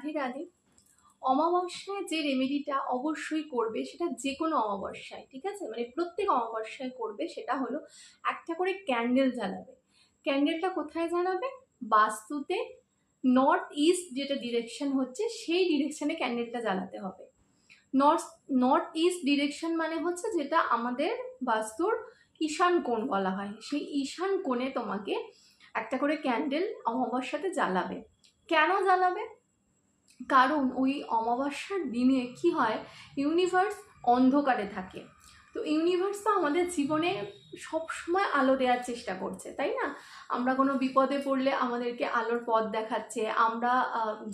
রাধে রাধে। অমাবস্যায় যে রেমেডিটা অবশ্যই করবে সেটা যে কোনো অমাবস্যায়, ঠিক আছে, মানে প্রত্যেক অমাবস্যায় করবে, সেটা হলো একটা করে ক্যান্ডেল জ্বালাবে। ক্যান্ডেলটা কোথায় জ্বালাবে? বাস্তুতে নর্থ ইস্ট যেটা ডিরেকশন হচ্ছে সেই ডিরেকশনে ক্যান্ডেলটা জ্বালাতে হবে। নর্থ নর্থ ইস্ট ডিরেকশন মানে হচ্ছে যেটা আমাদের বাস্তুর ঈশান কোণ বলা হয়, সেই ঈশান কোণে তোমাকে একটা করে ক্যান্ডেল অমাবস্যাতে জ্বালাবে। কেন জ্বালাবে? কারণ ওই অমাবস্যার দিনে কি হয়, ইউনিভার্স অন্ধকারে থাকে। তো ইউনিভার্স তো আমাদের জীবনে সবসময় আলো দেওয়ার চেষ্টা করছে, তাই না? আমরা কোনো বিপদে পড়লে আমাদেরকে আলোর পথ দেখাচ্ছে। আমরা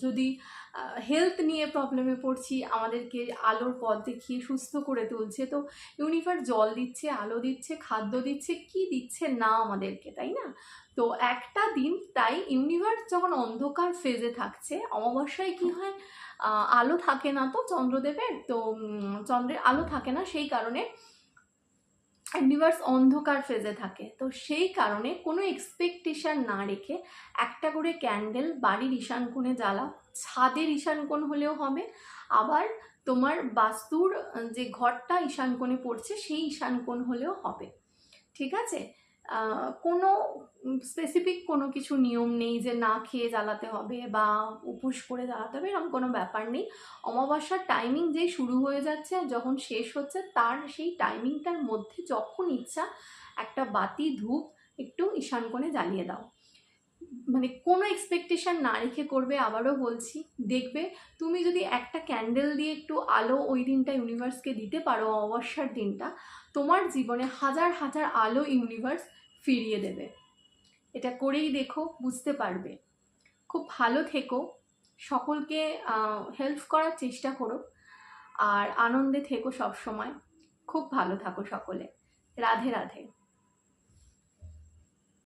যদি হেলথ নিয়ে প্রবলেমে পড়ছি, আমাদেরকে আলোর পথ দেখিয়ে সুস্থ করে তুলছে। তো ইউনিভার্স জল দিচ্ছে, আলো দিচ্ছে, খাদ্য দিচ্ছে, কি দিচ্ছে না আমাদেরকে, তাই না? তো একটা দিন তাই ইউনিভার্স যখন অন্ধকার ফেজে থাকছে, অমাবস্যায় কি হয়, আলো থাকে না তো চন্দ্রদেবের, তো চন্দ্রের আলো থাকে না, সেই কারণে ইউনিভার্স অন্ধকার ফেজে থাকে। তো সেই কারণে কোনো এক্সপেকটেশন না রেখে একটা করে ক্যান্ডেল বাড়ির ঈশান কোণে জ্বালাও। ছাদের ঈশান কোণ হলেও হবে, আবার তোমার বাস্তুর যে ঘরটা ঈশান কোণে পড়ছে সেই ঈশান কোণ হলেও হবে, ঠিক আছে? কোনো স্পেসিফিক কোনো কিছু নিয়ম নেই যে না খেয়ে জ্বালাতে হবে বা উপোস করে জ্বালাতে হবে, এরকম কোনো ব্যাপার নেই। অমাবস্যার টাইমিং যেই শুরু হয়ে যাচ্ছে আর যখন শেষ হচ্ছে তার সেই টাইমিংটার মধ্যে যখন ইচ্ছা একটা বাতি ধূপ একটু ঈশান কোণে জ্বালিয়ে দাও। মানে কোনো এক্সপেকটেশন না রেখে করবে, আবারও বলছি। দেখবে তুমি যদি একটা ক্যান্ডেল দিয়ে একটু আলো ওই দিনটা ইউনিভার্সকে দিতে পারো, অমাবস্যার দিনটা, তোমার জীবনে হাজার হাজার আলো ইউনিভার্স ফিরিয়ে দেবে। এটা করেই দেখো, বুঝতে পারবে। খুব ভালো থেকো, সকলকে হেল্প করার চেষ্টা করো, আর আনন্দে থেকো সব সময়। খুব ভালো থাকো সকলে। রাধে রাধে।